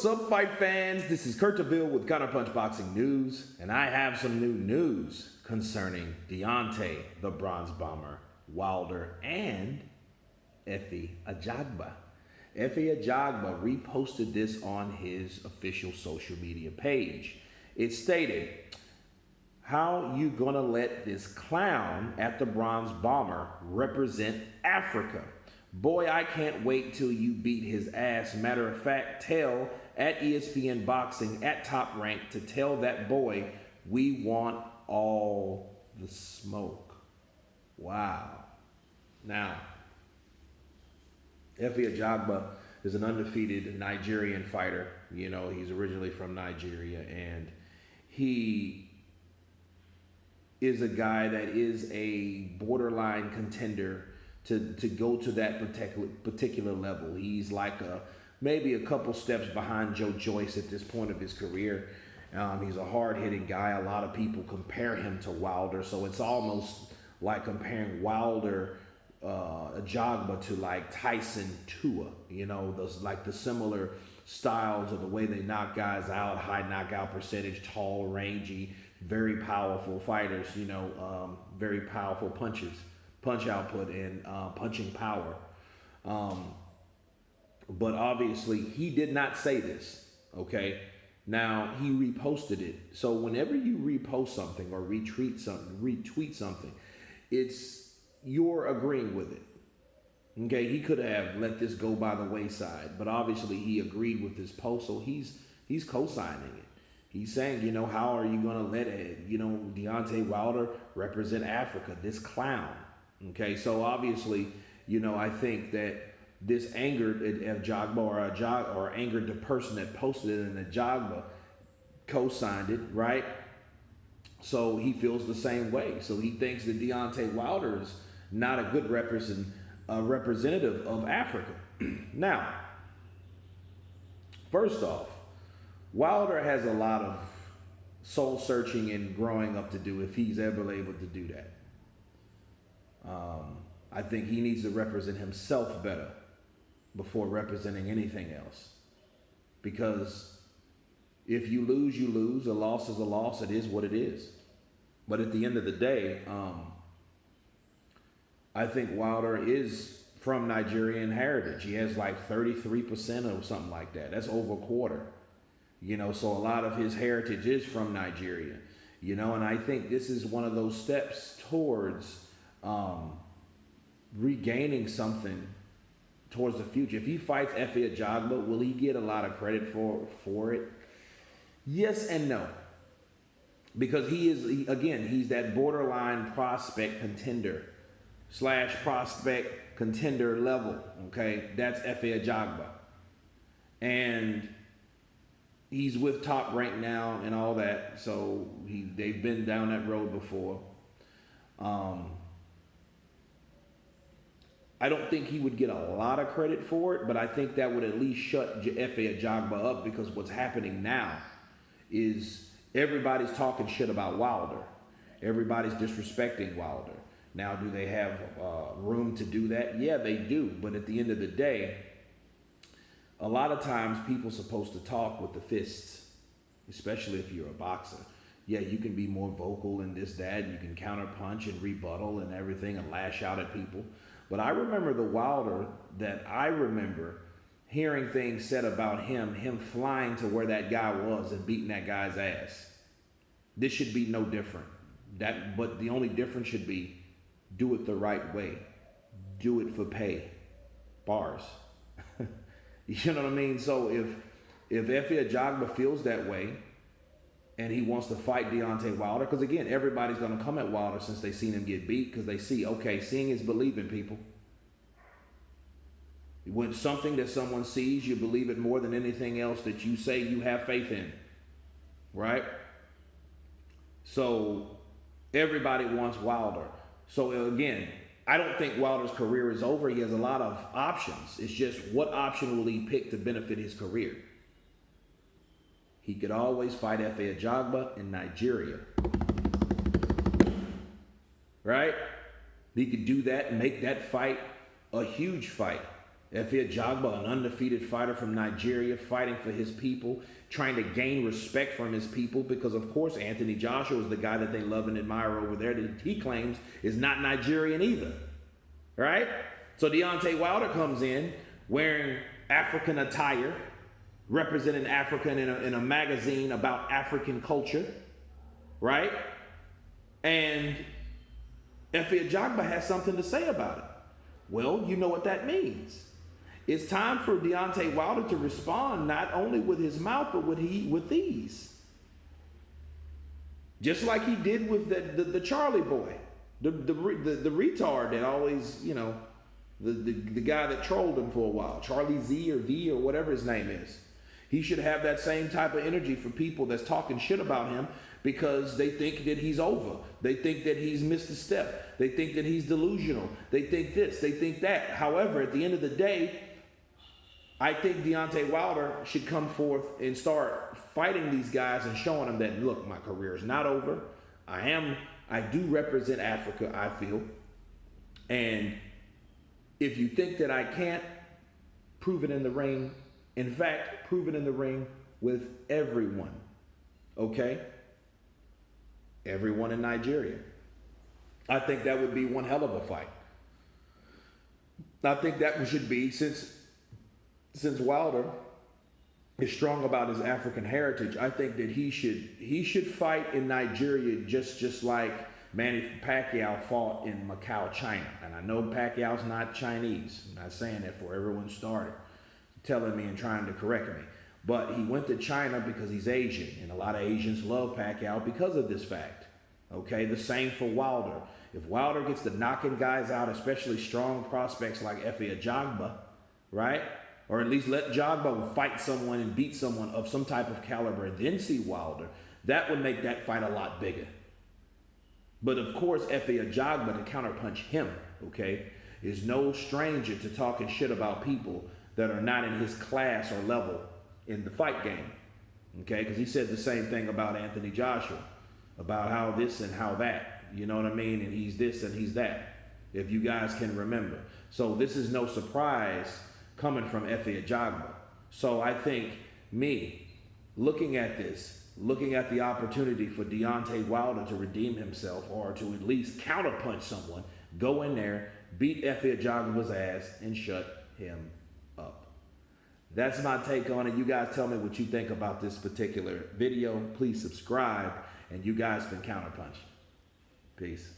up, fight fans? This is Kurt DeVille with Counterpunch Boxing News, and I have some new news concerning Deontay, the Bronze Bomber, Wilder, and Efe Ajagba. Efe Ajagba reposted this on his official social media page. It stated, "How you gonna let this clown at the Bronze Bomber represent Africa? Boy, I can't wait till you beat his ass. Matter of fact, tell at ESPN Boxing at Top Rank to tell that boy we want all the smoke." Wow. Now, Efe Ajagba is an undefeated Nigerian fighter. You know, he's originally from Nigeria, and he is a guy that is a borderline contender to go to that particular level. He's like maybe a couple steps behind Joe Joyce at this point of his career. He's a hard-hitting guy. A lot of people compare him to Wilder, so it's almost like comparing Wilder Ajagba to like Tyson Tua. You know, those like the similar styles of the way they knock guys out, high knockout percentage, tall, rangy, very powerful fighters. You know, very powerful punch output and punching power. But obviously he did not say this, okay? Now he reposted it. So whenever you repost something or retweet something, it's you're agreeing with it. Okay, he could have let this go by the wayside, but obviously he agreed with this post, so he's co-signing it. He's saying, you know, how are you gonna let Deontay Wilder represent Africa, this clown? Okay, so obviously, you know, I think that this angered Ajagba or angered the person that posted it, and Ajagba co-signed it, right? So he feels the same way. So he thinks that Deontay Wilder is not a good representative of Africa. Now, first off, Wilder has a lot of soul searching and growing up to do if he's ever able to do that. I think he needs to represent himself better before representing anything else. Because if you lose, you lose. A loss is a loss. It is what it is. But at the end of the day, I think Wilder is from Nigerian heritage. He has like 33% or something like that. That's over a quarter. You know, so a lot of his heritage is from Nigeria. You know, and I think this is one of those steps towards regaining something towards the future. If he fights Efe Ajagba, will he get a lot of credit for it? Yes and no. Because he's that borderline prospect contender / prospect contender level. Okay, that's Efe Ajagba. And he's with Top Rank now and all that. So they've been down that road before. I don't think he would get a lot of credit for it, but I think that would at least shut Efe Ajagba up, because what's happening now is everybody's talking shit about Wilder. Everybody's disrespecting Wilder. Now, do they have room to do that? Yeah, they do. But at the end of the day, a lot of times people are supposed to talk with the fists, especially if you're a boxer. Yeah, you can be more vocal and this, that, and you can counterpunch and rebuttal and everything and lash out at people. But I remember the Wilder that I remember hearing things said about him flying to where that guy was and beating that guy's ass. This should be no different. But the only difference should be do it the right way. Do it for pay. Bars. You know what I mean? So if Efe Ajagba feels that way and he wants to fight Deontay Wilder, because again, everybody's going to come at Wilder since they've seen him get beat, because they see, okay, seeing is believing, people. When something that someone sees, you believe it more than anything else that you say you have faith in, right? So everybody wants Wilder. So again, I don't think Wilder's career is over. He has a lot of options. It's just, what option will he pick to benefit his career? He could always fight Efe Ajagba in Nigeria. Right? He could do that and make that fight a huge fight. Efe Ajagba, an undefeated fighter from Nigeria, fighting for his people, trying to gain respect from his people, because of course Anthony Joshua is the guy that they love and admire over there that he claims is not Nigerian either, right? So Deontay Wilder comes in wearing African attire, representing Africa in a magazine about African culture, right? And Efe Ajagba has something to say about it. Well, you know what that means. It's time for Deontay Wilder to respond not only with his mouth, but with these. Just like he did with the Charlie boy, the retard that always, you know, the guy that trolled him for a while, Charlie Z or V or whatever his name is. He should have that same type of energy for people that's talking shit about him because they think that he's over. They think that he's missed a step. They think that he's delusional. They think this, they think that. However, at the end of the day, I think Deontay Wilder should come forth and start fighting these guys and showing them that, look, my career is not over. I do represent Africa, I feel. And if you think that I can't, prove it in the ring. In fact, prove it in the ring with everyone, okay? Everyone in Nigeria. I think that would be one hell of a fight. I think that should be, since Wilder is strong about his African heritage, I think that he should fight in Nigeria just like Manny Pacquiao fought in Macau, China. And I know Pacquiao's not Chinese. I'm not saying that for everyone started telling me and trying to correct me. But he went to China because he's Asian, and a lot of Asians love Pacquiao because of this fact. Okay, the same for Wilder. If Wilder gets to knocking guys out, especially strong prospects like Efe Ajagba, right? Or at least let Ajagba fight someone and beat someone of some type of caliber and then see Wilder, that would make that fight a lot bigger. But of course, Efe Ajagba, to counterpunch him, okay, is no stranger to talking shit about people that are not in his class or level in the fight game, okay? Because he said the same thing about Anthony Joshua, about how this and how that, you know what I mean? And he's this and he's that, if you guys can remember. So this is no surprise coming from Efe Ajagba. So I think looking at this, looking at the opportunity for Deontay Wilder to redeem himself or to at least counterpunch someone, go in there, beat Efe Ajagba's ass, and shut him up. That's my take on it. You guys tell me what you think about this particular video. Please subscribe, and you guys can counterpunch. Peace.